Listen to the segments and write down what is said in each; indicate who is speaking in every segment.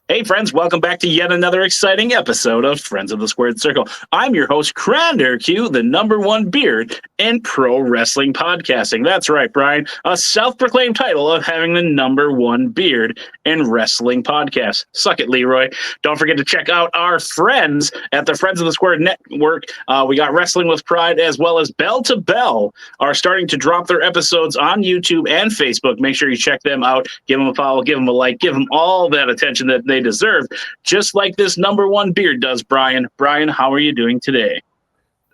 Speaker 1: Hey, friends, welcome back to yet another exciting episode of Friends of the Squared Circle. I'm your host, CranderQ, the number one beard in pro wrestling podcasting. That's right, Brian, a self-proclaimed title of having the number one beard in wrestling podcasts. Suck it, Leroy. Don't forget to check out our friends at the Friends of the Squared Network. We got Wrestling with Pride as well as Bell to Bell are starting to drop their episodes on YouTube and Facebook. Make sure you check them out. Give them a follow, give them a like, give them all that attention that they deserve, just like this number one beard does, Brian. Brian, how are you doing today?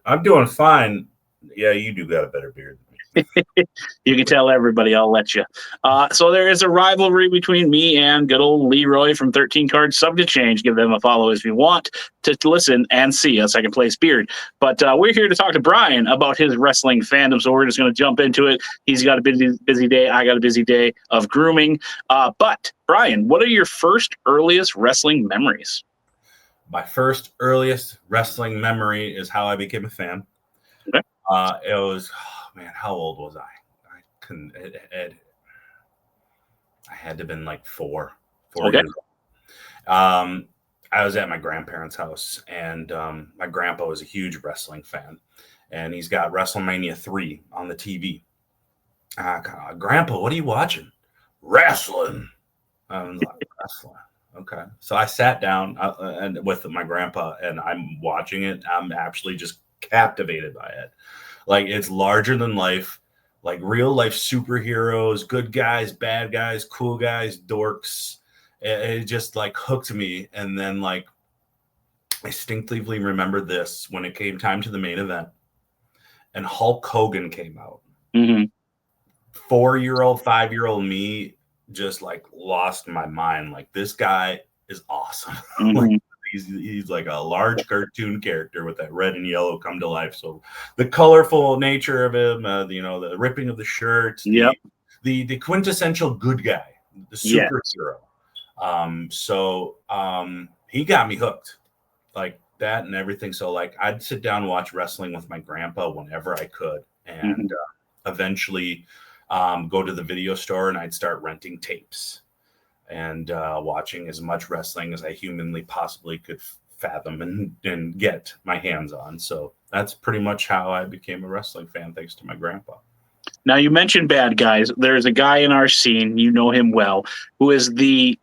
Speaker 2: I'm doing fine. Yeah, you do got a better beard than
Speaker 1: me. You can tell everybody, I'll let you. So there is a rivalry between me and good old Leroy from 13 Cards Sub to Change. Give them a follow if you want to listen and see a second place beard. But we're here to talk to Brian about his wrestling fandom, so we're just going to jump into it. He's got a busy day. I got a busy day of grooming. But Brian, what are your first earliest wrestling memories?
Speaker 2: My first earliest wrestling memory is how I became a fan.
Speaker 1: Okay.
Speaker 2: It was, man, how old was I? I couldn't. I had to have been like four
Speaker 1: okay.
Speaker 2: years old. I was at my grandparents' house, and my grandpa was a huge wrestling fan, and he's got WrestleMania 3 on the TV. Grandpa, what are you watching? Wrestling. I was like, wrestling. Okay. So I sat down and with my grandpa, and I'm watching it. I'm actually just captivated by it. Like, it's larger than life, like real life superheroes, good guys, bad guys, cool guys, dorks. It just like hooked me. And then like I instinctively remember this when it came time to the main event and Hulk Hogan came out.
Speaker 1: Mm-hmm.
Speaker 2: 4-year-old, 5-year-old me just like lost my mind. Like, this guy is awesome.
Speaker 1: Mm-hmm.
Speaker 2: Like, he's like a large cartoon character with that red and yellow come to life. So the colorful nature of him, the ripping of the shirt,
Speaker 1: yep.
Speaker 2: the quintessential good guy, the superhero.
Speaker 1: Yes.
Speaker 2: He got me hooked like that and everything. So like I'd sit down and watch wrestling with my grandpa whenever I could, and eventually go to the video store and I'd start renting tapes and watching as much wrestling as I humanly possibly could fathom and get my hands on. So that's pretty much how I became a wrestling fan, thanks to my grandpa.
Speaker 1: Now, you mentioned bad guys. There's a guy in our scene, you know him well, who is the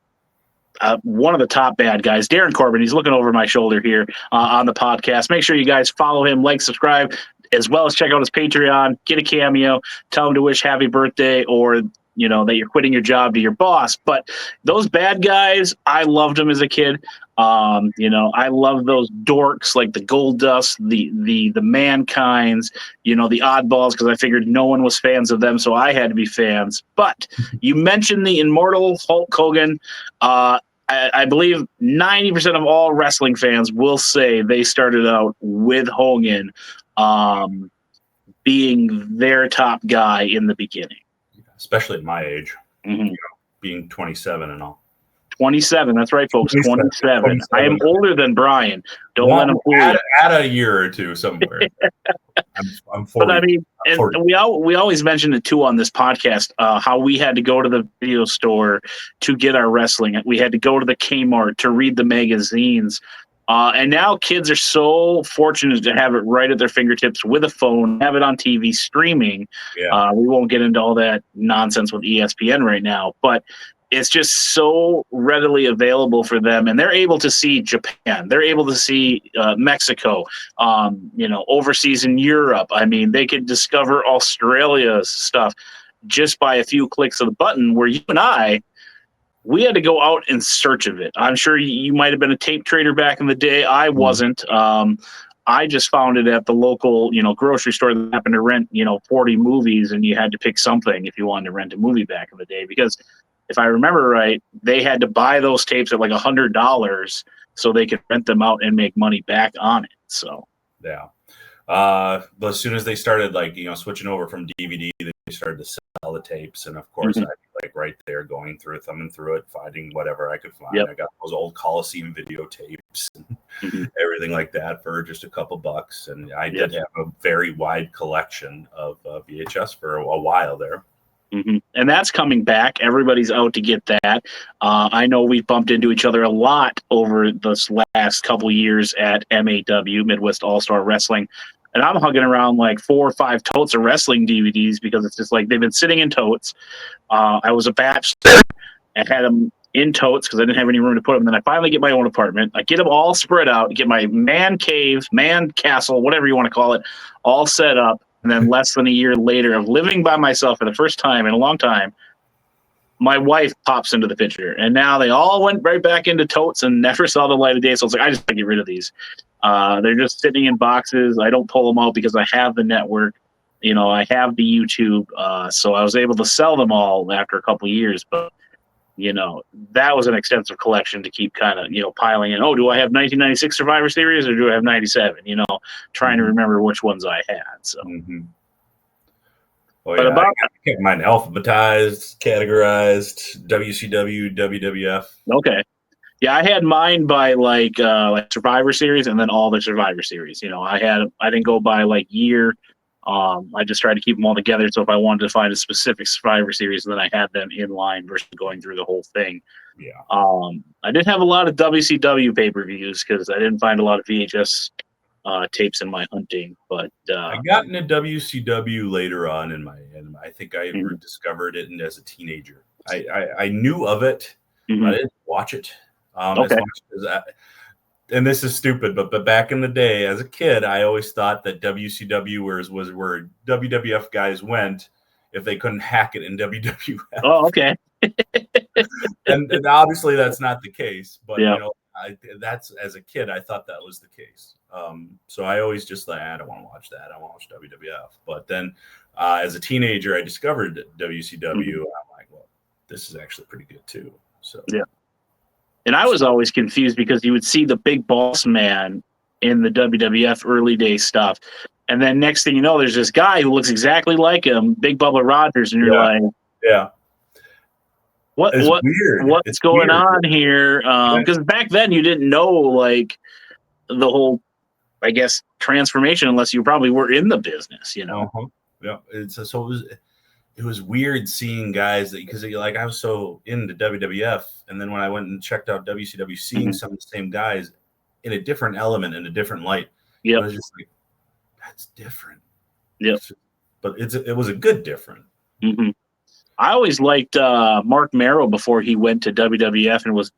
Speaker 1: one of the top bad guys, Darren Corbin. He's looking over my shoulder here on the podcast. Make sure you guys follow him, like, subscribe, as well as check out his Patreon, get a cameo, tell him to wish happy birthday, or that you're quitting your job to your boss. But those bad guys, I loved them as a kid. I love those dorks like the Goldust, the Mankind's, the oddballs, because I figured no one was fans of them, so I had to be fans. But you mentioned the immortal Hulk Hogan. I believe 90% of all wrestling fans will say they started out with Hogan being their top guy in the beginning.
Speaker 2: Especially at my age, being 27 and all.
Speaker 1: 27, that's right, folks. 27. I am older than Brian. Don't let him fool you.
Speaker 2: Add a year or two somewhere. I'm 40.
Speaker 1: But I mean, and we always mention it too on this podcast, how we had to go to the video store to get our wrestling. We had to go to the Kmart to read the magazines. And now kids are so fortunate to have it right at their fingertips with a phone, have it on TV streaming.
Speaker 2: Yeah.
Speaker 1: We won't get into all that nonsense with ESPN right now, but it's just so readily available for them, and they're able to see Japan. They're able to see Mexico, overseas in Europe. I mean, they could discover Australia's stuff just by a few clicks of the button, where you and I, we had to go out in search of it. I'm sure you might have been a tape trader back in the day. I wasn't. I just found it at the local, grocery store that happened to rent, 40 movies, and you had to pick something if you wanted to rent a movie back in the day. Because if I remember right, they had to buy those tapes at like $100 so they could rent them out and make money back on it. So
Speaker 2: yeah. But as soon as they started switching over from DVD, they started to sell the tapes, and of course I'd be right there going through it, thumbing through it, finding whatever I could find. I got those old Coliseum videotapes and everything like that for just a couple bucks, and I did have a very wide collection of VHS for a while there.
Speaker 1: And that's coming back. Everybody's out to get that. I know we've bumped into each other a lot over this last couple years at MAW, Midwest All-Star Wrestling. And I'm hugging around like 4 or 5 totes of wrestling DVDs because it's just like they've been sitting in totes. I was a bachelor and had them in totes because I didn't have any room to put them. Then I finally get my own apartment. I get them all spread out, get my man cave, man castle, whatever you want to call it, all set up. And then less than a year later of living by myself for the first time in a long time, my wife pops into the picture. And now they all went right back into totes and never saw the light of day. So I was like, I just got to get rid of these. They're just sitting in boxes. I don't pull them out because I have the network. I have the YouTube. So I was able to sell them all after a couple of years. But, that was an extensive collection to keep kind of, piling in. Oh, do I have 1996 Survivor Series or do I have 97? Trying to remember which ones I had. So.
Speaker 2: Well, but I kept mine alphabetized, categorized, WCW, WWF.
Speaker 1: Okay. Yeah, I had mine by like Survivor Series and then all the Survivor Series. I didn't go by like year. I just tried to keep them all together. So if I wanted to find a specific Survivor Series, then I had them in line versus going through the whole thing.
Speaker 2: Yeah.
Speaker 1: I did have a lot of WCW pay-per-views because I didn't find a lot of VHS tapes in my hunting. But
Speaker 2: I got into WCW later on and I think I discovered it as a teenager. I knew of it, but I didn't watch it. As much as and this is stupid, but back in the day, as a kid, I always thought that WCW was where WWF guys went if they couldn't hack it in WWF.
Speaker 1: Oh, okay.
Speaker 2: and obviously that's not the case, but that's as a kid, I thought that was the case. So I always just thought, I don't want to watch that. I want to watch WWF. But then as a teenager, I discovered WCW. I'm like, well, this is actually pretty good too. So
Speaker 1: yeah. And I was always confused because you would see the big boss man in the WWF early day stuff. And then next thing you know, there's this guy who looks exactly like him, Big Bubba Rogers. And you're like, what's going on here? Because back then you didn't know like the whole, I guess, transformation unless you probably were in the business,
Speaker 2: Yeah. It was weird seeing guys because I was so into WWF, and then when I went and checked out WCW, seeing some of the same guys in a different element, in a different light. I was just like, that's different.
Speaker 1: Yeah,
Speaker 2: but it was a good different.
Speaker 1: I always liked Mark Merrow before he went to WWF and was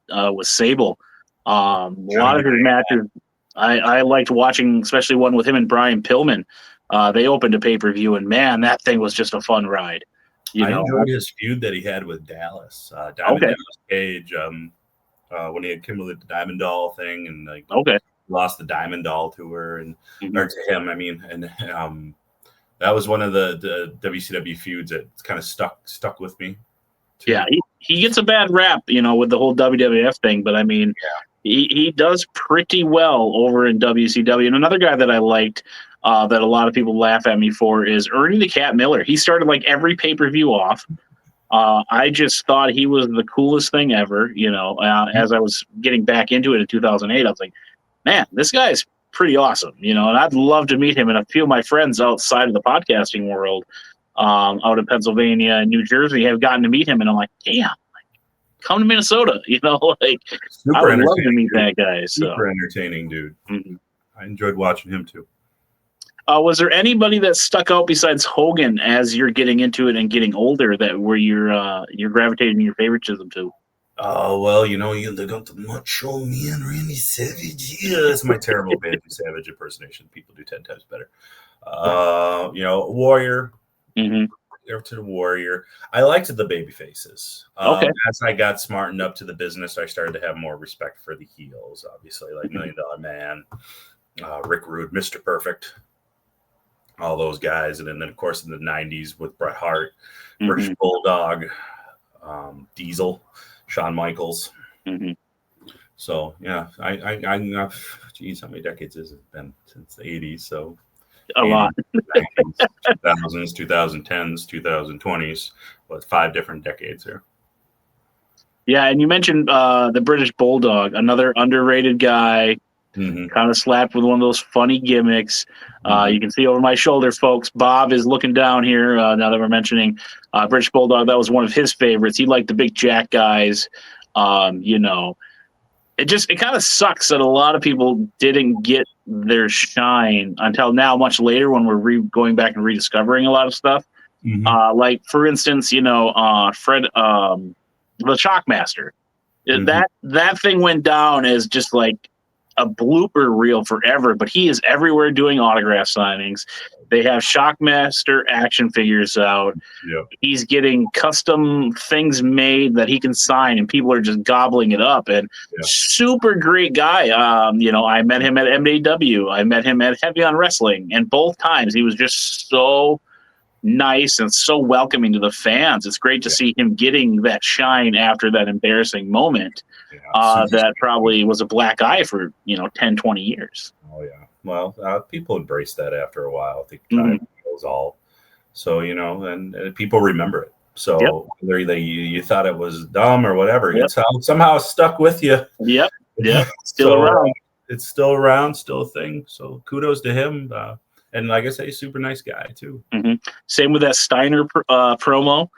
Speaker 1: Sable. A lot of his matches I liked watching, especially one with him and Brian Pillman. They opened a pay-per-view, and man, that thing was just a fun ride.
Speaker 2: I enjoyed his feud that he had with Dallas. Dallas Cage, when he had Kimberly the Diamond Doll thing, and lost the Diamond Doll to her and or to him. I mean, and that was one of the WCW feuds that kind of stuck with me.
Speaker 1: Too. Yeah, he gets a bad rap, with the whole WWF thing, but I mean, he does pretty well over in WCW. And another guy that I liked. That a lot of people laugh at me for is Ernie the Cat Miller. He started like every pay-per-view off. I just thought he was the coolest thing ever. As I was getting back into it in 2008, I was like, man, this guy's pretty awesome. And I'd love to meet him. And a few of my friends outside of the podcasting world, out in Pennsylvania and New Jersey, have gotten to meet him. And I'm like, damn, come to Minnesota. I would love to meet that guy.
Speaker 2: Super entertaining dude. I enjoyed watching him too.
Speaker 1: Was there anybody that stuck out besides Hogan as you're getting into it and getting older that where you're gravitating your favoritism to?
Speaker 2: Oh, well, you got the Macho Man Randy Savage. Yeah, that's my terrible Randy Savage impersonation. People do 10 times better. Warrior. There to the Warrior. I liked the baby faces. As I got smartened up to the business, I started to have more respect for the heels, obviously, like $1 Million Man, Rick Rude, Mr. Perfect. All those guys, and then of course in the 90s with Bret Hart, British Bulldog, Diesel, Shawn Michaels. So yeah, I geez, how many decades has it been since the 80s? So
Speaker 1: a lot.
Speaker 2: 90s, 2000s, 2010s, 2020s. Well, 5 different decades here.
Speaker 1: Yeah, and you mentioned the British Bulldog, another underrated guy. kind of slapped with one of those funny gimmicks. You can see over my shoulder, folks, Bob is looking down here. Now that we're mentioning British Bulldog, that was one of his favorites. He liked the big Jack guys. You know, it kind of sucks that a lot of people didn't get their shine until now, much later when we're going back and rediscovering a lot of stuff. Like, for instance, you know, Fred, the Shockmaster. That thing went down as just like a blooper reel forever, but he is everywhere doing autograph signings. They have Shockmaster action figures out.
Speaker 2: Yep.
Speaker 1: He's getting custom things made that he can sign, and people are just gobbling it up. And super great guy. You know, I met him at MAW. I met him at Heavy on Wrestling, and both times he was just so nice and so welcoming to the fans. It's great to see him getting that shine after that embarrassing moment. That probably was a black eye for, you know, 10, 20 years.
Speaker 2: Oh, yeah. Well, people embrace that after a while. I think time goes all. So, you know, and people remember it. So whether you thought it was dumb or whatever, it's somehow stuck with you.
Speaker 1: Yep. Still around.
Speaker 2: It's still around, still a thing. So kudos to him. And like I say, super nice guy too.
Speaker 1: Same with that Steiner promo.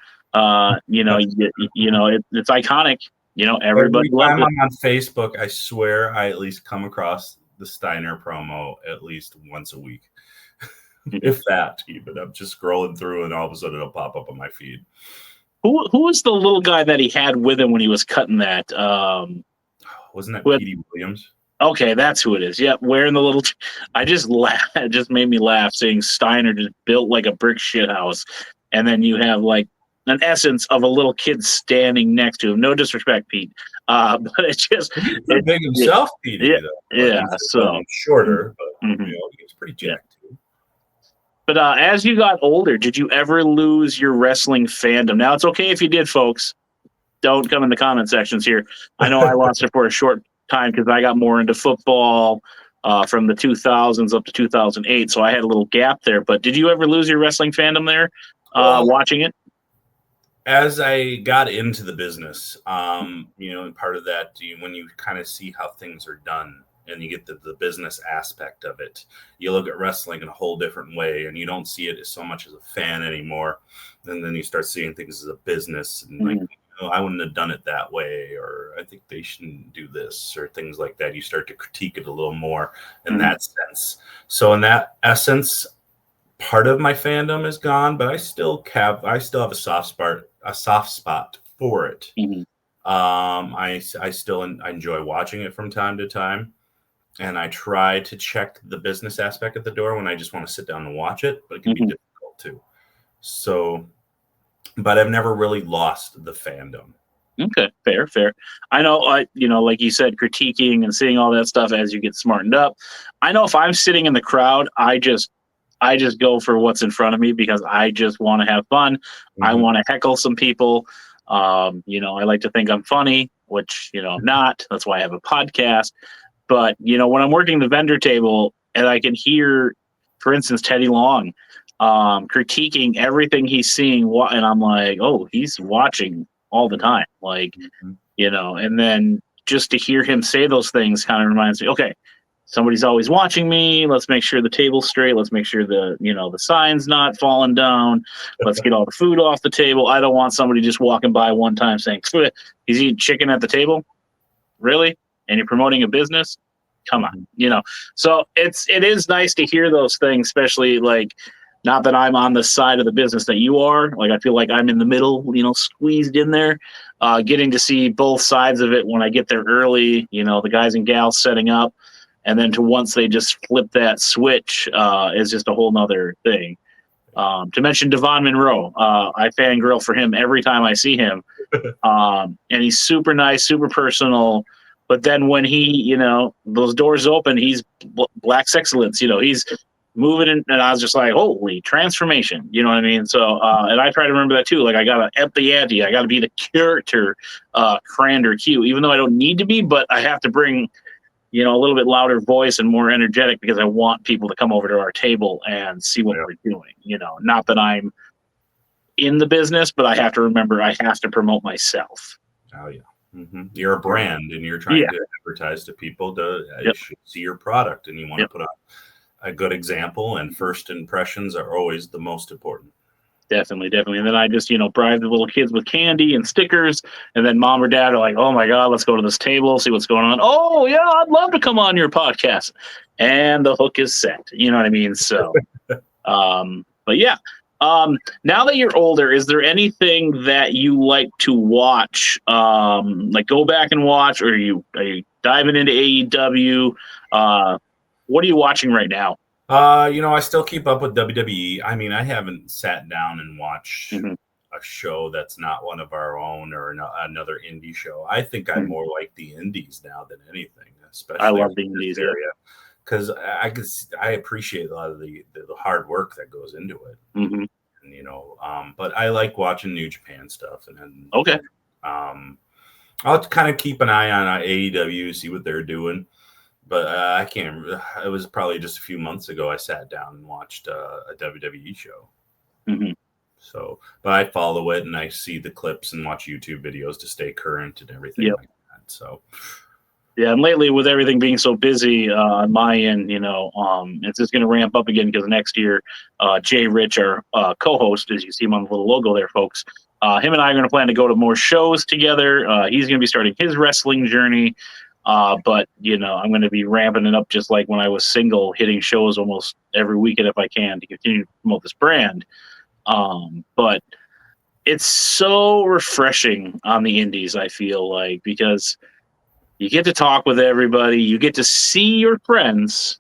Speaker 1: You know, it's iconic. You know, everybody
Speaker 2: Every time
Speaker 1: loves it.
Speaker 2: I'm on Facebook, I swear I at least come across the Steiner promo at least once a week. If that, even. I'm just scrolling through and all of a sudden it'll pop up on my feed.
Speaker 1: Who was the little guy that he had with him when he was cutting that?
Speaker 2: Wasn't that Petey Williams?
Speaker 1: Okay, that's who it is. Yep, wearing the little. I just laughed. It just made me laugh seeing Steiner just built like a brick shit house, and then you have like an essence of a little kid standing next to him. No disrespect, Pete, but it's just
Speaker 2: he's pretty big himself, Petey.
Speaker 1: So
Speaker 2: shorter, but you know, he's pretty jacked too.
Speaker 1: But as you got older, did you ever lose your wrestling fandom? Now it's okay if you did, folks. Don't come in the comment sections here. I know I lost it for a short time because I got more into football from the 2000s up to 2008, so I had a little gap there. But did you ever lose your wrestling fandom there watching it?
Speaker 2: As I got into the business, you know, and part of that, when you kind of see how things are done and you get the business aspect of it, you look at wrestling in a whole different way, and you don't see it as so much as a fan anymore. And then you start seeing things as a business, and like, I wouldn't have done it that way, or I think they shouldn't do this, or things like that. You start to critique it a little more in that sense. So in that essence, part of my fandom is gone, but I still have a soft spot for it. I still enjoy watching it from time to time, and I try to check the business aspect at the door when I just want to sit down and watch it, but it can be difficult too. So, but I've never really lost the fandom.
Speaker 1: Okay, fair. I know, you know, like you said, critiquing and seeing all that stuff as you get smartened up. I know if I'm sitting in the crowd, I just go for what's in front of me because I just want to have fun. I want to heckle some people. You know, I like to think I'm funny, which, you know, I'm not. That's why I have a podcast. But, you know, when I'm working the vendor table and I can hear, for instance, Teddy Long critiquing everything he's seeing, and I'm like, oh, he's watching all the time. Like, you know, and then just to hear him say those things kind of reminds me, okay, somebody's always watching me. Let's make sure the table's straight. Let's make sure the sign's not falling down. Let's get all the food off the table. I don't want somebody just walking by one time saying, he's eating chicken at the table. Really? And you're promoting a business? Come on, you know. So it is nice to hear those things, especially like, not that I'm on the side of the business that you are. Like, I feel like I'm in the middle, you know, squeezed in there, getting to see both sides of it when I get there early, you know, the guys and gals setting up. And then once they just flip that switch is just a whole nother thing. To mention Devon Monroe, I fangirl for him every time I see him. And he's super nice, super personal. But then when he, you know, those doors open, he's black excellence. You know, he's moving in, and I was just like, holy transformation. You know what I mean? So, and I try to remember that too. Like, I got to up the ante. I got to be the character CranderQ, even though I don't need to be, but I have to bring, you know, a little bit louder voice and more energetic because I want people to come over to our table and see what we're doing. You know, not that I'm in the business, but I have to remember I have to promote myself.
Speaker 2: Oh, yeah. You're a brand, and you're trying to advertise to people to see your product, and you want to put on a good example. And first impressions are always the most important.
Speaker 1: Definitely. And then I just, bribe the little kids with candy and stickers. And then mom or dad are like, oh my God, let's go to this table, see what's going on. Oh yeah, I'd love to come on your podcast. And the hook is set. You know what I mean? So, but yeah. Now that you're older, is there anything that you like to watch? Like go back and watch, or are you diving into AEW? What are you watching right now?
Speaker 2: I still keep up with WWE. I mean, I haven't sat down and watched a show that's not one of our own or another indie show. I think I more like the indies now than anything, especially
Speaker 1: I love the indies
Speaker 2: area, because I appreciate a lot of the hard work that goes into it. And, but I like watching New Japan stuff, and then I'll kind of keep an eye on AEW, see what they're doing. But I can't. It was probably just a few months ago I sat down and watched a WWE show. So, but I follow it and I see the clips and watch YouTube videos to stay current and everything like that. So,
Speaker 1: yeah, and lately with everything being so busy on my end, it's just going to ramp up again because next year, JRich, our co-host, as you see him on the little logo there, folks, him and I are going to plan to go to more shows together. He's going to be starting his wrestling journey. But I'm going to be ramping it up just like when I was single, hitting shows almost every weekend if I can to continue to promote this brand. But it's so refreshing on the indies, I feel like, because you get to talk with everybody, you get to see your friends,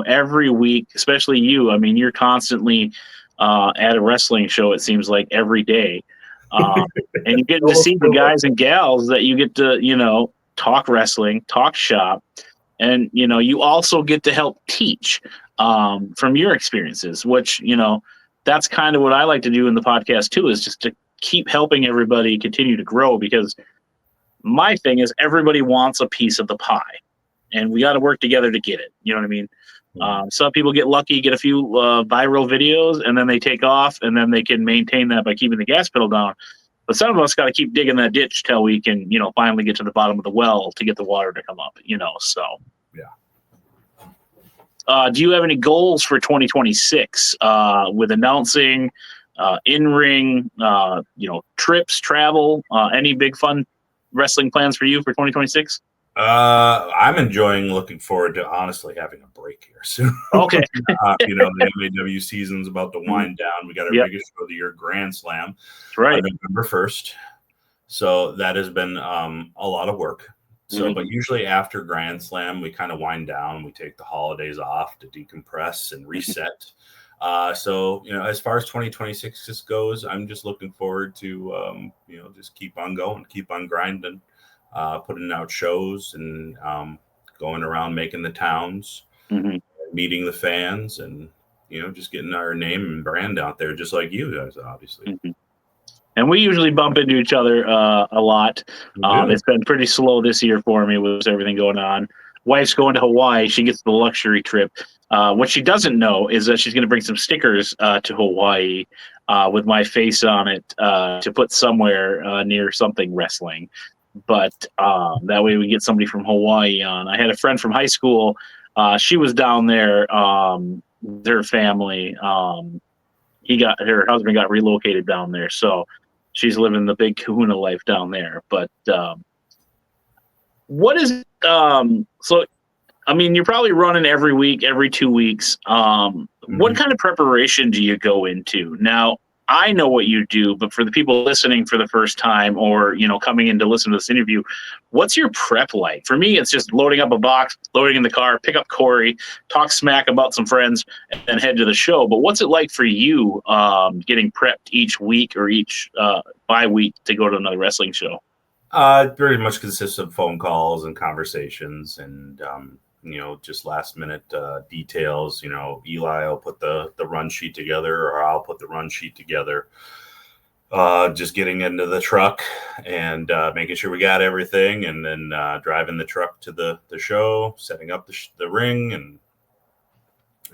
Speaker 1: every week, especially you. I mean, you're constantly at a wrestling show, it seems like every day. And you get to see the guys and gals that you get to, talk wrestling, talk shop, and you also get to help teach from your experiences, which that's kind of what I like to do in the podcast too, is just to keep helping everybody continue to grow, because my thing is everybody wants a piece of the pie and we got to work together to get it. You know what I mean? Some people get lucky, get a few viral videos, and then they take off, and then they can maintain that by keeping the gas pedal down. But some of us got to keep digging that ditch till we can, finally get to the bottom of the well to get the water to come up, so. Yeah. Do you have any goals for 2026 with announcing, in-ring, trips, travel, any big fun wrestling plans for you for 2026?
Speaker 2: I'm looking forward to honestly having a break here soon.
Speaker 1: Okay.
Speaker 2: The MAW season's about to wind down. We got our biggest show of the year, Grand Slam,
Speaker 1: right,
Speaker 2: November 1st. So that has been a lot of work. So, but usually after Grand Slam, we kind of wind down. We take the holidays off to decompress and reset. So, as far as 2026 just goes, I'm just looking forward to, just keep on going, keep on grinding. Putting out shows and going around making the towns, meeting the fans, and just getting our name and brand out there, just like you guys, obviously.
Speaker 1: And we usually bump into each other a lot. It's been pretty slow this year for me with everything going on. Wife's going to Hawaii. She gets the luxury trip. What she doesn't know is that she's going to bring some stickers to Hawaii with my face on it to put somewhere near something wrestling. But that way we get somebody from Hawaii on. I had a friend from high school. She was down there with her family. Her husband got relocated down there, so she's living the big kahuna life down there. But what is so? I mean, you're probably running every week, every 2 weeks. What kind of preparation do you go into now? I know what you do, but for the people listening for the first time or, coming in to listen to this interview, what's your prep like? For me, it's just loading up a box, loading in the car, pick up Corey, talk smack about some friends, and then head to the show. But what's it like for you getting prepped each week or each bye week to go to another wrestling show?
Speaker 2: It very much consists of phone calls and conversations and, just last minute details. Eli will put the run sheet together, or I'll put the run sheet together. Just getting into the truck and making sure we got everything, and then driving the truck to the show, setting up the ring, and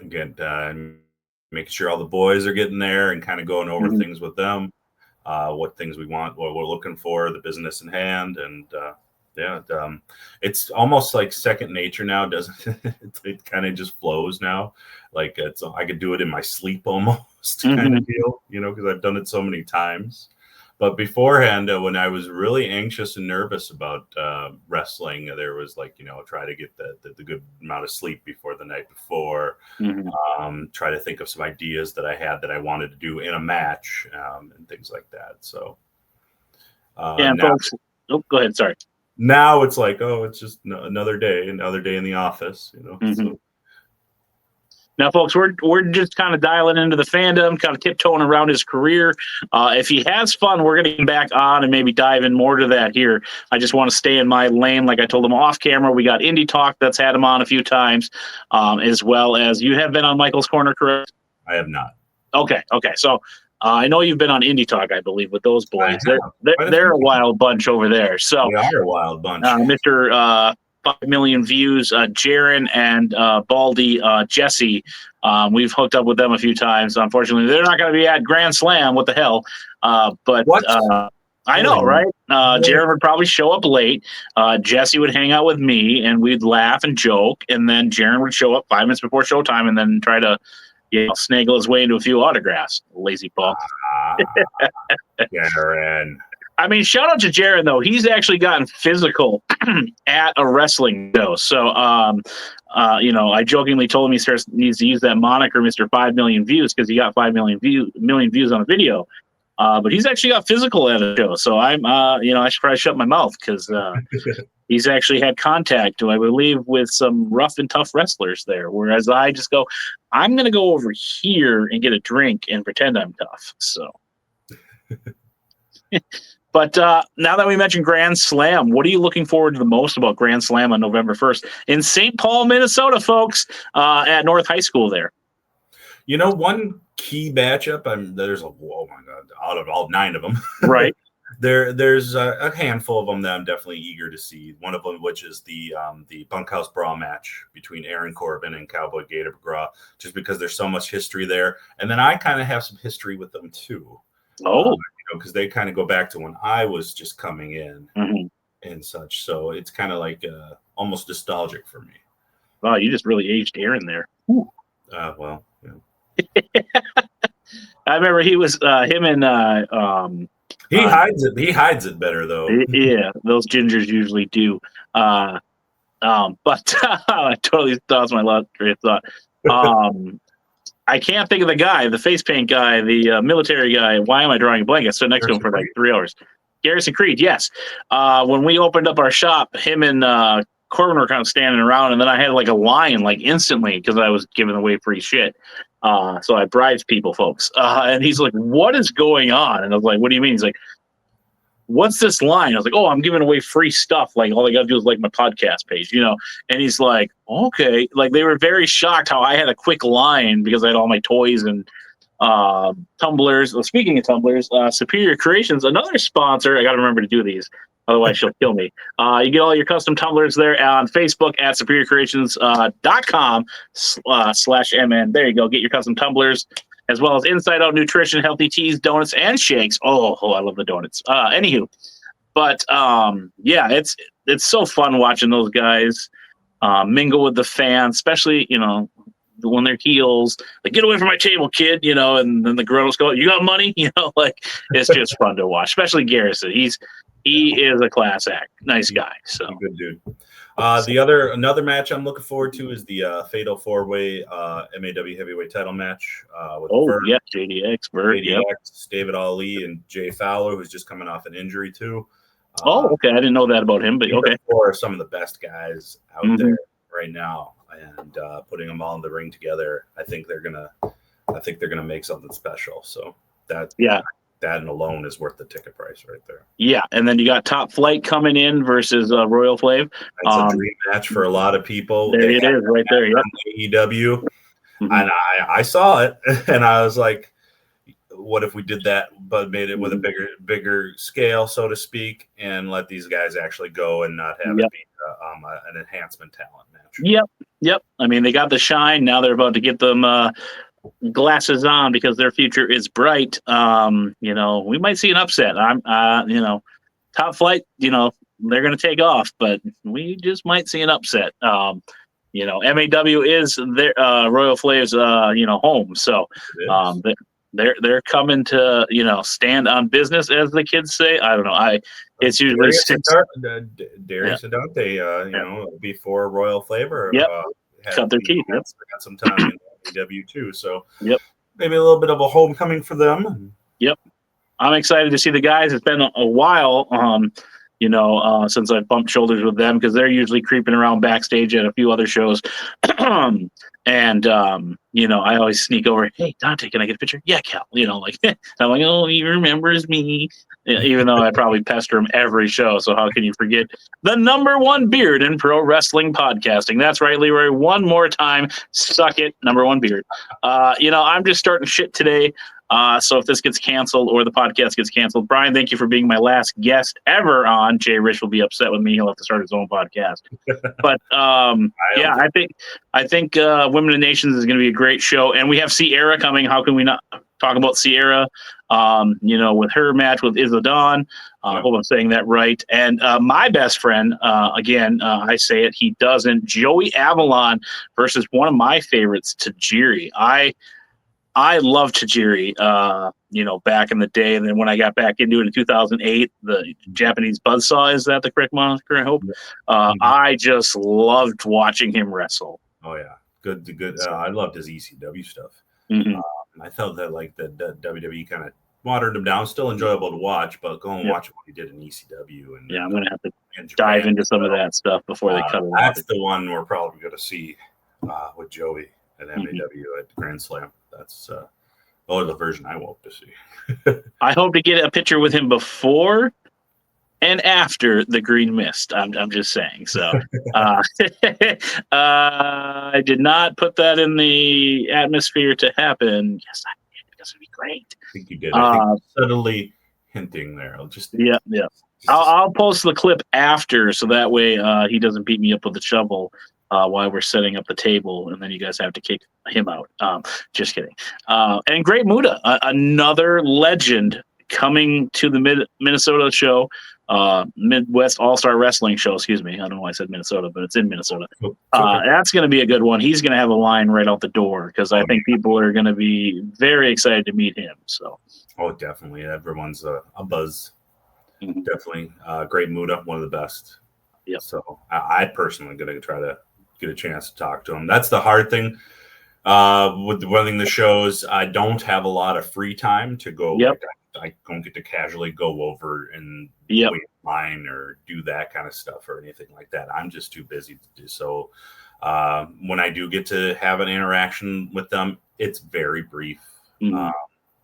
Speaker 2: again, making sure all the boys are getting there and kind of going over things with them. what things we want, what we're looking for, the business in hand, and it's almost like second nature now. Doesn't it kind of just flows now? Like I could do it in my sleep almost kind of deal, because I've done it so many times. But beforehand, when I was really anxious and nervous about wrestling, there was try to get the good amount of sleep before the night before. Try to think of some ideas that I had that I wanted to do in a match, and things like that. So,
Speaker 1: now, folks. Oh, go ahead. Sorry.
Speaker 2: Now it's like, it's just another day in the office, So.
Speaker 1: Now, folks, we're just kind of dialing into the fandom, kind of tiptoeing around his career. If he has fun, we're going to get back on and maybe dive in more to that here. I just want to stay in my lane. Like I told him off camera, we got Indie Talk that's had him on a few times, as well as you have been on Michael's Corner, correct?
Speaker 2: I have not.
Speaker 1: Okay. So I know you've been on Indie Talk, I believe, with those boys. They're a wild bunch over there. So
Speaker 2: they are a wild bunch.
Speaker 1: Mr. 5 million views, Jaron and Baldy, Jesse. We've hooked up with them a few times. Unfortunately, they're not going to be at Grand Slam. What the hell? But I know, right? Jaron would probably show up late. Jesse would hang out with me, and we'd laugh and joke. And then Jaron would show up 5 minutes before showtime, and then try to snaggle his way into a few autographs. Lazy Paul.
Speaker 2: Jaron.
Speaker 1: I mean, shout out to Jaron, though. He's actually gotten physical at a wrestling show. So, I jokingly told him he needs to use that moniker, Mr. 5 million views, because he got 5 million views on a video. But he's actually got physical at a show. So I should probably shut my mouth because he's actually had contact, I believe, with some rough and tough wrestlers there. Whereas I just go, I'm going to go over here and get a drink and pretend I'm tough. So. But now that we mentioned Grand Slam, what are you looking forward to the most about Grand Slam on November 1st in St. Paul, Minnesota, folks, at North High School there?
Speaker 2: One key matchup, there's oh my God, out of all 9 of them.
Speaker 1: Right.
Speaker 2: There's a handful of them that I'm definitely eager to see. One of them, which is the bunkhouse brawl match between Aaron Corbin and Cowboy Gator McGraw, just because there's so much history there. And then I kind of have some history with them too.
Speaker 1: Oh.
Speaker 2: Because they kind of go back to when I was just coming in and such. So it's kind of like almost nostalgic for me.
Speaker 1: Wow, you just really aged Aaron there.
Speaker 2: Well,
Speaker 1: I remember he was him and
Speaker 2: he hides it. He hides it better though.
Speaker 1: Yeah, those gingers usually do. But I totally lost my last train of thought. I can't think of the guy, the face paint guy, the military guy. Why am I drawing a blank? I stood next to him for like 3 hours. Garrison Creed, yes. When we opened up our shop, him and Corbin were kind of standing around, and then I had like a line like instantly because I was giving away free shit. So I bribed people, folks. And he's like, "What is going on?" And I was like, "What do you mean?" He's like, "What's this line?" I was like, "Oh, I'm giving away free stuff. Like all I got to do is like my podcast page, And he's like, "Okay." Like they were very shocked how I had a quick line because I had all my toys and tumblers. Well, speaking of tumblers, Superior Creations, another sponsor. I got to remember to do these, otherwise she'll kill me. You get all your custom tumblers there on Facebook at superiorcreations.com/MN. There you go. Get your custom tumblers, as well as Inside Out Nutrition, healthy teas, donuts, and shakes. Oh, I love the donuts. Anywho, but it's so fun watching those guys mingle with the fans, especially when they're heels. Like, get away from my table, kid. And then the girls go, "You got money?" Like it's just fun to watch, especially Garrison. He is a class act, nice guy. So
Speaker 2: good dude. Another match I'm looking forward to is the Fatal 4-Way MAW Heavyweight Title match. With
Speaker 1: JDX,
Speaker 2: David Ali, and Jay Fowler, who's just coming off an injury too.
Speaker 1: Okay, I didn't know that about him, but okay.
Speaker 2: For some of the best guys out there right now, and putting them all in the ring together, I think they're gonna make something special. So that alone is worth the ticket price right there. Yeah,
Speaker 1: and then you got Top Flight coming in versus Royal Flav.
Speaker 2: It's a dream match for a lot of people.
Speaker 1: There it is, right there. Yeah,
Speaker 2: AEW, and I saw it, and I was like, "What if we did that, but made it with a bigger scale, so to speak, and let these guys actually go and not have it be an enhancement talent match?"
Speaker 1: Yep. I mean, they got the shine. Now they're about to get them glasses on because their future is bright. We might see an upset. Top Flight, they're going to take off, but we just might see an upset. MAW is their Royal Flave's home, so they're coming to stand on business, as the kids say. I don't know. It's usually
Speaker 2: Darius and Dante, before Royal Flavor.
Speaker 1: Yep. Cut their teeth. Yep.
Speaker 2: Got some time in MAW too, so
Speaker 1: yep.
Speaker 2: Maybe a little bit of a homecoming for them.
Speaker 1: Yep. I'm excited to see the guys. It's been a while, since I've bumped shoulders with them, because they're usually creeping around backstage at a few other shows. I always sneak over. Hey, Dante, can I get a picture? Yeah, Cal. I'm like, oh, he remembers me. Even though I probably pester him every show. So how can you forget the #1 beard in pro wrestling podcasting? That's right, Leroy. One more time. Suck it. #1 beard. I'm just starting shit today. So if this gets canceled or the podcast gets canceled, Brian, thank you for being my last guest ever on. JRich will be upset with me. He'll have to start his own podcast. But I think Women of Nations is going to be a great show, and we have Sierra coming. How can we not talk about Sierra? With her match with Isla Dawn. I hope I'm saying that right. And my best friend, I say it, he doesn't. Joey Avalon versus one of my favorites, Tajiri. I love Tajiri, back in the day. And then when I got back into it in 2008, the Japanese Buzzsaw, is that the correct moniker, I hope? I just loved watching him wrestle.
Speaker 2: Oh, yeah. Good. I loved his ECW stuff.
Speaker 1: Mm-hmm.
Speaker 2: I felt that the WWE kind of watered him down. Still enjoyable to watch, but go and watch what he did in ECW. And
Speaker 1: I'm going to have to dive into some of that stuff before they cut it off.
Speaker 2: That's the one we're probably going to see with Joey at MAW at Grand Slam. That's the version I hope to see.
Speaker 1: I hope to get a picture with him before and after the Green Mist. I'm just saying. So I did not put that in the atmosphere to happen. Yes, I did, because it'd be great.
Speaker 2: I think you did. I think subtly hinting there.
Speaker 1: I'll post the clip after, so that way he doesn't beat me up with the shovel while we're setting up the table, and then you guys have to kick him out. Just kidding. And Great Muta, another legend coming to the Minnesota show, Midwest All-Star Wrestling show, excuse me. I don't know why I said Minnesota, but it's in Minnesota. That's going to be a good one. He's going to have a line right out the door, because I think people are going to be very excited to meet him. So.
Speaker 2: Oh, definitely. Everyone's a buzz. Mm-hmm. Definitely. Great Muta, one of the best.
Speaker 1: Yep.
Speaker 2: So I personally going to try to get a chance to talk to him. That's the hard thing with running the shows. I don't have a lot of free time to go.
Speaker 1: Yep.
Speaker 2: I don't get to casually go over and wait in line or do that kind of stuff or anything like that. I'm just too busy to do so. When I do get to have an interaction with them, it's very brief.
Speaker 1: Mm-hmm.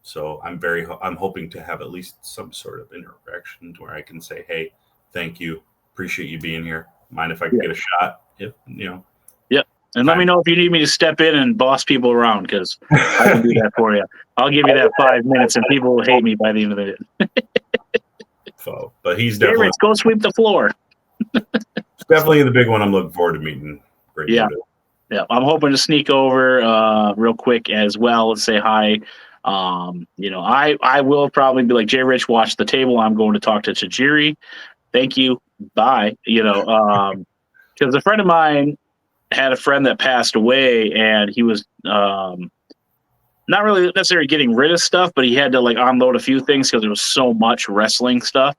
Speaker 2: So I'm hoping to have at least some sort of interaction where I can say, hey, thank you. Appreciate you being here. Mind if I can get a shot? Yep.
Speaker 1: And let me know if you need me to step in and boss people around, because I can do that for you. I'll give you that 5 minutes, and people will hate me by the end of it.
Speaker 2: So, but he's definitely
Speaker 1: go sweep the floor.
Speaker 2: Definitely the big one. I'm looking forward to meeting. Great.
Speaker 1: Yeah. I'm hoping to sneak over real quick as well and say hi. I will probably be like, JRich, watch the table. I'm going to talk to Tajiri. Thank you. Bye. Because a friend of mine had a friend that passed away, and he was not really necessarily getting rid of stuff, but he had to unload a few things because there was so much wrestling stuff.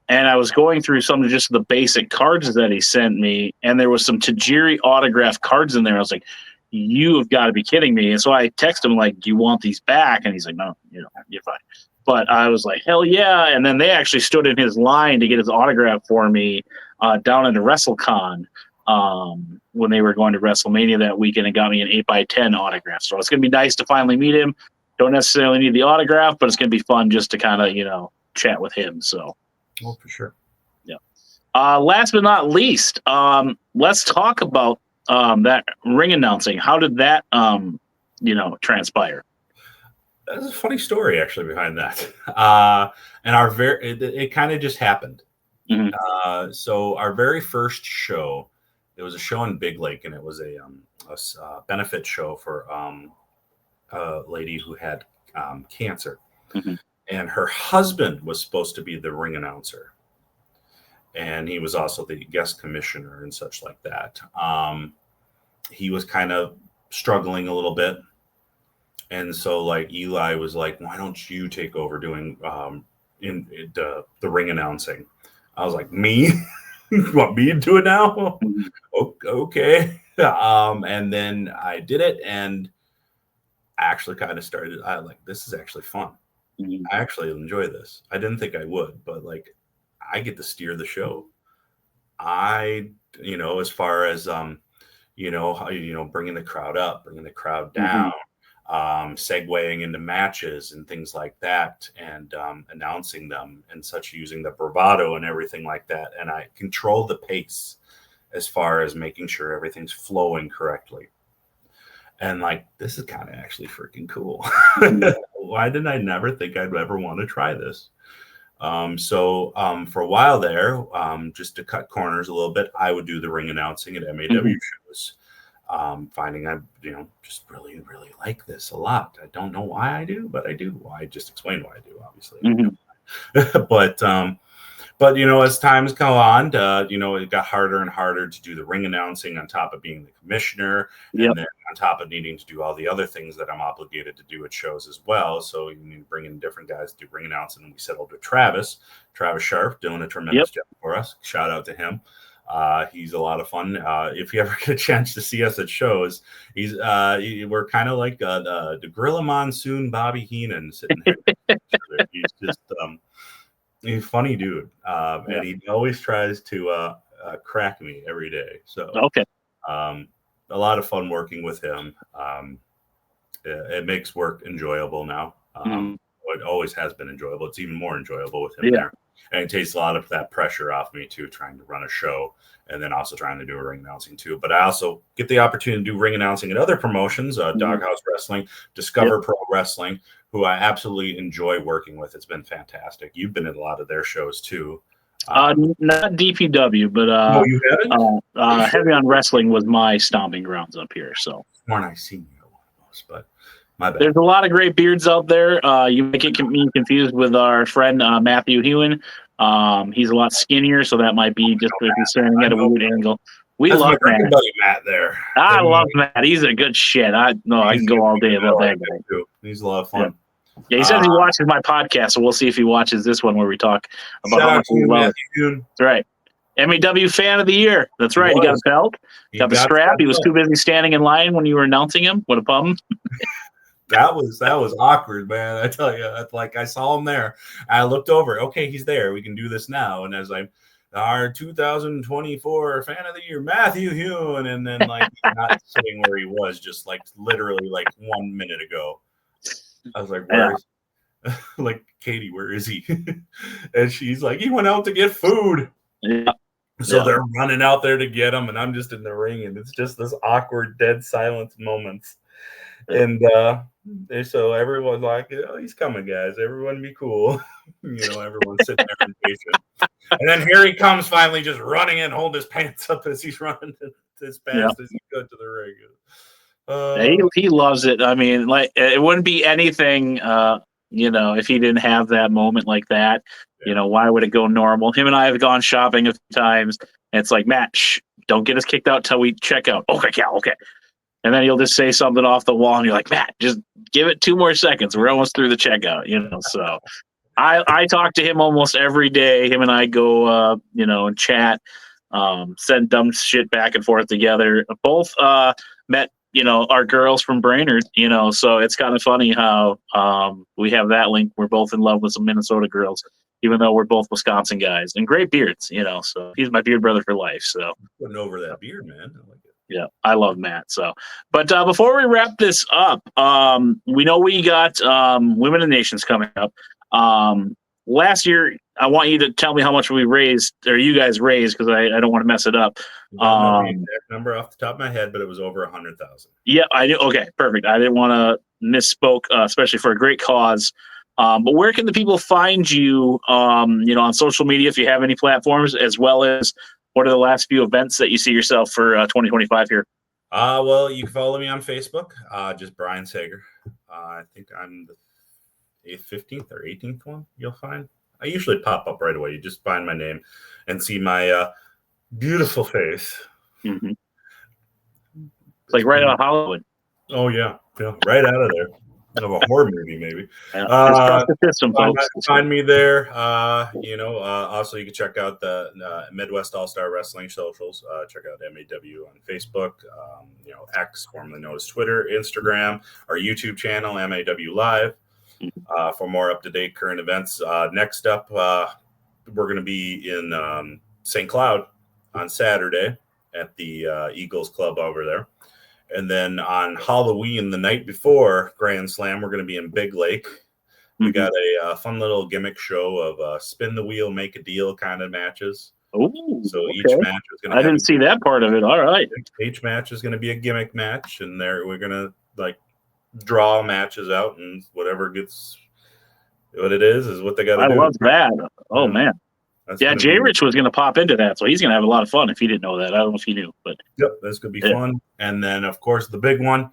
Speaker 1: And I was going through some of just the basic cards that he sent me, and there was some Tajiri autographed cards in there. I was like, you have got to be kidding me. And so I texted him, do you want these back? And he's like, no, you're fine. But I was like, hell yeah. And then they actually stood in his line to get his autograph for me down in the WrestleCon when they were going to WrestleMania that weekend, and got me an 8x10 autograph. So it's going to be nice to finally meet him. Don't necessarily need the autograph, but it's going to be fun just to kind of, chat with him. So.
Speaker 2: Oh, for sure.
Speaker 1: Yeah. Last but not least, let's talk about that ring announcing. How did that, transpire?
Speaker 2: There's a funny story actually behind that. And it kind of just happened.
Speaker 1: Mm-hmm.
Speaker 2: So our very first show, it was a show in Big Lake, and it was a benefit show for lady who had cancer,
Speaker 1: Mm-hmm.
Speaker 2: and her husband was supposed to be the ring announcer, and he was also the guest commissioner and such like that. He was kind of struggling a little bit, and so like Eli was like, "Why don't you take over doing the ring announcing?" I was like, "Me? You want me to do it now?" Okay. And then I did it, and I actually kind of started. I like, this is actually fun.
Speaker 1: Mm-hmm.
Speaker 2: I actually enjoy this. I didn't think I would, but like, I get to steer the show. As far as bringing the crowd up, bringing the crowd down, segueing into matches and things like that, and announcing them and such, using the bravado and everything like that. And I control the pace as far as making sure everything's flowing correctly. And like, this is kind of actually freaking cool. Why did I never think I'd ever want to try this? So for a while there, just to cut corners a little bit, I would do the ring announcing at MAW shows. Finding I just really, really like this a lot. I don't know why I do, but I do. Well, I just explained why I do, obviously. But as times go on, it got harder and harder to do the ring announcing on top of being the commissioner, and then on top of needing to do all the other things that I'm obligated to do at shows as well. So you need to bring in different guys to do ring announcing, and we settled with Travis Sharp, doing a tremendous job for us. Shout out to him. He's a lot of fun. If you ever get a chance to see us at shows, we're kind of like the Gorilla Monsoon, Bobby Heenan sitting there. He's just he's a funny dude, and he always tries to crack me every day. So a lot of fun working with him. It makes work enjoyable now. It always has been enjoyable. It's even more enjoyable with him there. And it takes a lot of that pressure off me too, trying to run a show and then also trying to do a ring announcing too. But I also get the opportunity to do ring announcing at other promotions, Doghouse Wrestling, Discover Pro Wrestling, who I absolutely enjoy working with. It's been fantastic. You've been at a lot of their shows too.
Speaker 1: Not DPW, but
Speaker 2: no, you haven't?
Speaker 1: Heavy on Wrestling was my stomping grounds up here. So
Speaker 2: I seen you at one of those, but my bad.
Speaker 1: There's a lot of great beards out there. You might get confused with our friend Matthew Hewen. He's a lot skinnier, so that might be just if he's staring at a weird angle.
Speaker 2: That's
Speaker 1: love
Speaker 2: my buddy Matt there.
Speaker 1: I love Matt. He's a good shit. I can go all day about that guy.
Speaker 2: Too. He's a lot of fun.
Speaker 1: Yeah, he says he watches my podcast, so we'll see if he watches this one where we talk about how much we love it. That's right. MAW Fan of the Year. That's right. He got a belt. Got the strap. He was too busy standing in line when you were announcing him. What a bum.
Speaker 2: That was awkward, man. I tell you, like I saw him there. I looked over. Okay, he's there. We can do this now. And as our 2024 Fan of the Year, Matthew Hewen, and then like he's not sitting where he was just like literally like 1 minute ago. I was like, where is like Katie, where is he? And she's like, he went out to get food.
Speaker 1: Yeah.
Speaker 2: So they're running out there to get him, and I'm just in the ring, and it's just this awkward, dead silence moments. And so everyone's like, oh, he's coming, guys. Everyone be cool. Everyone's sitting there impatient. And then here he comes finally just running in, holding his pants up as he's running as fast as he could to the ring.
Speaker 1: He loves it. I mean, like it wouldn't be anything, if he didn't have that moment like that. Why would it go normal? Him and I have gone shopping a few times, and it's like, Matt, don't get us kicked out till we check out. Okay, yeah, okay. And then he'll just say something off the wall, and you're like, Matt, just give it 2 more seconds. We're almost through the checkout, So I talk to him almost every day. Him and I go, and chat, send dumb shit back and forth together. Both met, our girls from Brainerd, so it's kind of funny how we have that link. We're both in love with some Minnesota girls, even though we're both Wisconsin guys and great beards, so he's my beard brother for life. So
Speaker 2: putting over that beard, man. I like it.
Speaker 1: Yeah, I love Matt. So, but before we wrap this up, we know we got Women in Nations coming up. Last year, I want you to tell me how much we raised, or you guys raised, because I don't want to mess it up.
Speaker 2: I don't know the exact number off the top of my head, but it was over 100,000.
Speaker 1: Yeah, I do. Okay, perfect. I didn't want to misspoke, especially for a great cause. But where can the people find you? On social media, if you have any platforms, as well as what are the last few events that you see yourself for 2025 here?
Speaker 2: Well, you can follow me on Facebook, just Brian Sager. I think I'm the 15th or 18th one you'll find. I usually pop up right away. You just find my name and see my beautiful face.
Speaker 1: Mm-hmm. It's like right out of Hollywood.
Speaker 2: Oh, yeah. Right out of there. Of a horror movie, maybe.
Speaker 1: Just trust the system, folks.
Speaker 2: Find me there. Also, you can check out the Midwest All-Star Wrestling socials. Check out MAW on Facebook, X, formerly known as Twitter, Instagram, our YouTube channel, MAW Live, for more up-to-date current events. Next up, we're going to be in St. Cloud on Saturday at the Eagles Club over there. And then on Halloween, the night before Grand Slam, we're going to be in Big Lake. We got a fun little gimmick show of spin the wheel, make a deal kind of matches.
Speaker 1: Oh,
Speaker 2: so
Speaker 1: okay.
Speaker 2: Each match is going to.
Speaker 1: I didn't see that part of it. All right.
Speaker 2: Each match is going to be a gimmick match, and there we're going to draw matches out, and whatever gets what it is what they got to do.
Speaker 1: I love that. Oh man. Yeah, JRich was going to pop into that, so he's going to have a lot of fun if he didn't know that. I don't know if he knew, but
Speaker 2: yep, that's going to be fun. And then, of course, the big one,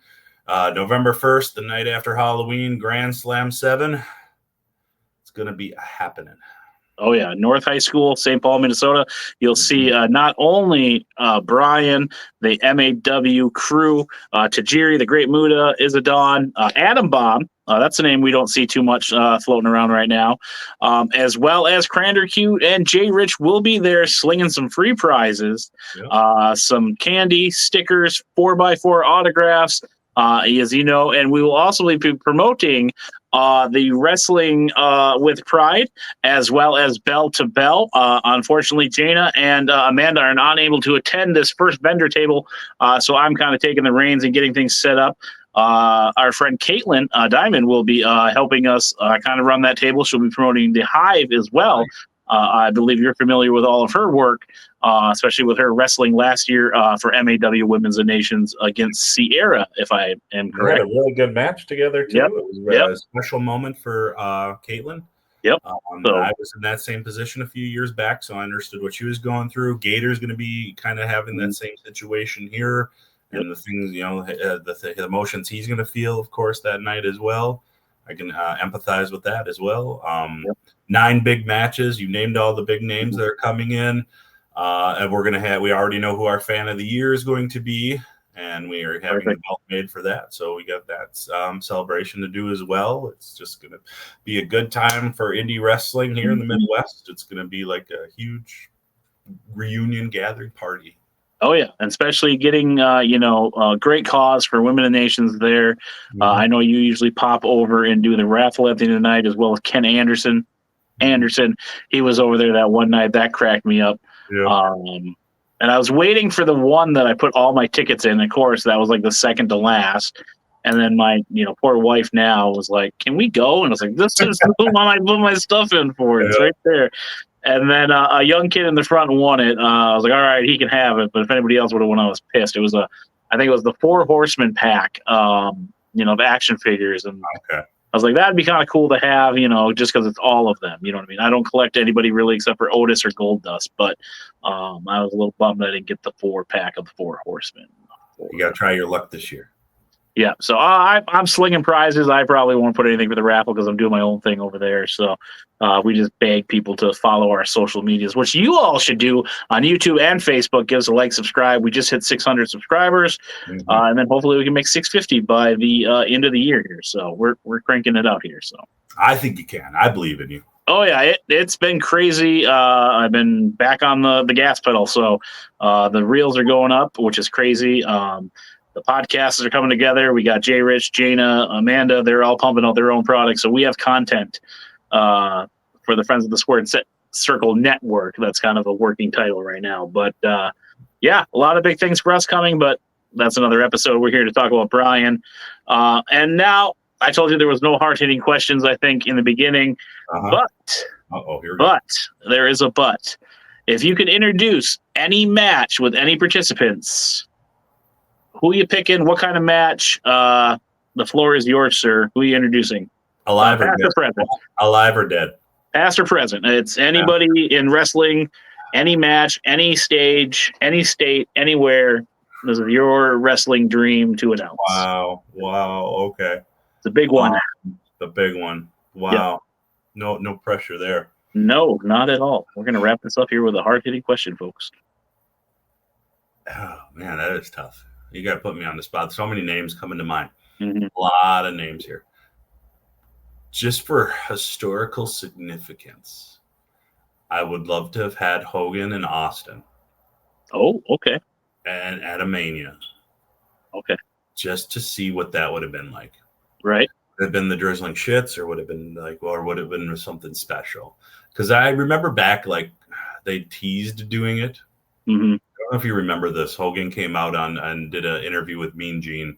Speaker 2: November 1st, the night after Halloween, Grand Slam 7. It's going to be happening.
Speaker 1: Oh, yeah. North High School, St. Paul, Minnesota. You'll see not only Brian, the MAW crew, Tajiri, the Great Muta, Isla Dawn, Adam Bomb. That's a name we don't see too much floating around right now. As well as CranderQ and JRich will be there slinging some free prizes, some candy, stickers, 4x4 autographs, as you know. And we will also be promoting the Wrestling with Pride, as well as Bell to Bell. Unfortunately, Jaina and Amanda are not able to attend this first vendor table, so I'm kind of taking the reins and getting things set up. Our friend Kaitlin Diamond will be helping us kind of run that table. She'll be promoting the Hive as well. I believe you're familiar with all of her work, especially with her wrestling last year for MAW Women's and Nations against Sierra, if I am correct.
Speaker 2: We had a really good match together, too.
Speaker 1: Yep.
Speaker 2: It was a special moment for Kaitlin.
Speaker 1: Yep.
Speaker 2: So I was in that same position a few years back, so I understood what she was going through. Gator's going to be kind of having that same situation here. And the things, the emotions he's going to feel, of course, that night as well. I can empathize with that as well. 9 big matches. You named all the big names that are coming in. And we're going to we already know who our fan of the year is going to be. And we are having a belt made for that. So we got that celebration to do as well. It's just going to be a good time for indie wrestling here in the Midwest. It's going to be like a huge reunion gathering party.
Speaker 1: Oh, yeah, and especially getting, great cause for Women and Nations there. I know you usually pop over and do the raffle at the end of the night, as well as Ken Anderson. He was over there that one night. That cracked me up. Yeah. And I was waiting for the one that I put all my tickets in. Of course, that was like the second to last. And then my, poor wife now was like, "Can we go?" And I was like, "This is who I put my stuff in for. It's right there." And then a young kid in the front won it. I was like, all right, he can have it. But if anybody else would have won, I was pissed. It was I think it was the 4 Horsemen pack, of action figures. And I was like, that'd be kind of cool to have, just because it's all of them. You know what I mean? I don't collect anybody really except for Otis or Goldust. But I was a little bummed I didn't get the 4 pack of the 4 Horsemen.
Speaker 2: You got to try your luck this year.
Speaker 1: Yeah, so I'm slinging prizes. I probably won't put anything for the raffle because I'm doing my own thing over there. So we just beg people to follow our social medias, which you all should do on YouTube and Facebook. Give us a like, subscribe. We just hit 600 subscribers, and then hopefully we can make 650 by the end of the year here. So we're cranking it out here. So
Speaker 2: I think you can. I believe in you.
Speaker 1: Oh yeah, it's been crazy. I've been back on the gas pedal, so the reels are going up, which is crazy. The podcasts are coming together. We got JRich, Jaina, Amanda. They're all pumping out their own products. So we have content for the Friends of the Squared Circle Network. That's kind of a working title right now. But, a lot of big things for us coming. But that's another episode. We're here to talk about Brian. And now, I told you there was no hard-hitting questions, I think, in the beginning. But there is a but. If you could introduce any match with any participants, who you picking? What kind of match? The floor is yours, sir. Who are you introducing?
Speaker 2: Alive or dead?
Speaker 1: Present?
Speaker 2: Alive or dead?
Speaker 1: Past or present? It's anybody in wrestling, any match, any stage, any state, anywhere. This is your wrestling dream to announce.
Speaker 2: Wow. Okay.
Speaker 1: It's a big one.
Speaker 2: The big one. Wow. Yep. No pressure there.
Speaker 1: No, not at all. We're going to wrap this up here with a hard-hitting question, folks.
Speaker 2: Oh, man, that is tough. You got to put me on the spot. So many names coming to mind.
Speaker 1: Mm-hmm.
Speaker 2: A lot of names here. Just for historical significance, I would love to have had Hogan and Austin.
Speaker 1: Oh, okay.
Speaker 2: And at a Mania.
Speaker 1: Okay.
Speaker 2: Just to see what that would have been like.
Speaker 1: Right.
Speaker 2: Would it have been the drizzling shits, or would it have been or would it have been something special? Because I remember back, they teased doing it.
Speaker 1: Mm-hmm.
Speaker 2: I don't know if you remember this. Hogan came out and did an interview with Mean Gene,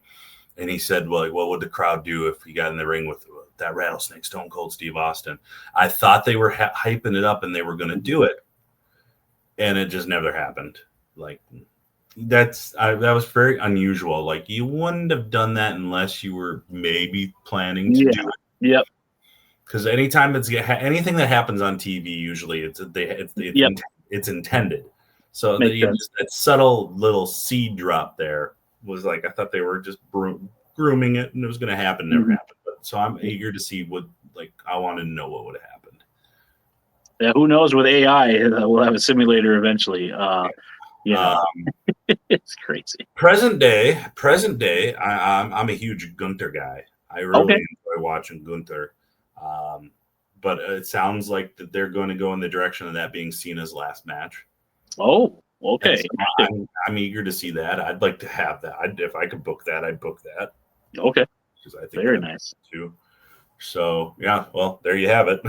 Speaker 2: and he said, well, what would the crowd do if he got in the ring with that rattlesnake Stone Cold Steve Austin? I thought they were hyping it up and they were going to do it, and it just never happened. That was very unusual. You wouldn't have done that unless you were maybe planning to do it.
Speaker 1: Yep.
Speaker 2: Because anytime anything that happens on TV, usually it's intended. So that subtle little seed drop there was I thought they were just grooming it, and it was going to happen. Never happened. So I'm eager to see what. I wanted to know what would have happened.
Speaker 1: Yeah, who knows? With AI, we'll have a simulator eventually. It's crazy.
Speaker 2: Present day, I'm a huge Gunther guy. I really enjoy watching Gunther. But it sounds like that they're going to go in the direction of that being Cena's last match.
Speaker 1: Oh, okay.
Speaker 2: So I'm eager to see that. I'd like to have that. If I could book that, I'd book that.
Speaker 1: Okay.
Speaker 2: Because I think
Speaker 1: very nice
Speaker 2: too. So yeah, well, there you have it.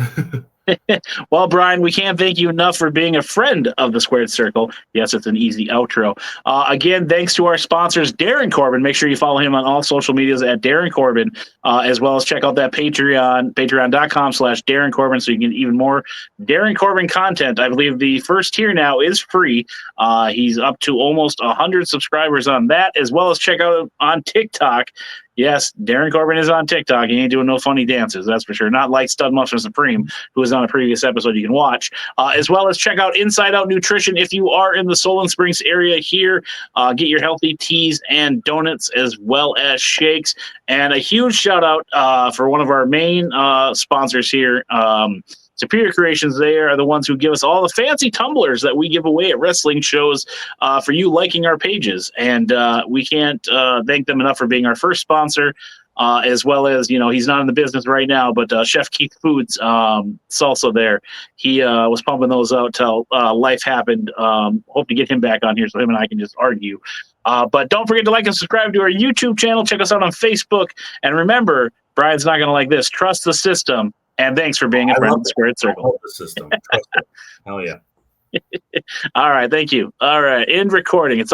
Speaker 1: Well, Brian, we can't thank you enough for being a friend of the Squared Circle. Yes, it's an easy outro. Again, thanks to our sponsors, Darren Corbin. Make sure you follow him on all social medias at Darren Corbin, as well as check out that Patreon, patreon.com/Darren Corbin, so you can get even more Darren Corbin content. I believe the first tier now is free. He's up to almost 100 subscribers on that, as well as check out on TikTok. Yes, Darren Corbin is on TikTok. He ain't doing no funny dances, that's for sure. Not like Stud Muffin Supreme, who is on a previous episode you can watch. As well as check out Inside Out Nutrition if you are in the Solon Springs area here. Get your healthy teas and donuts as well as shakes. And a huge shout out for one of our main sponsors here, Superior Creations. They are the ones who give us all the fancy tumblers that we give away at wrestling shows for you liking our pages. And we can't thank them enough for being our first sponsor, as well as, he's not in the business right now, but Chef Keith Foods, salsa there. He was pumping those out till life happened. Hope to get him back on here so him and I can just argue. But don't forget to like and subscribe to our YouTube channel. Check us out on Facebook. And remember, Brian's not going to like this. Trust the system. And thanks for being a friend of the Squared Circle.
Speaker 2: I love the system. Trust it. Hell yeah.
Speaker 1: All right. Thank you. All right. End recording. It's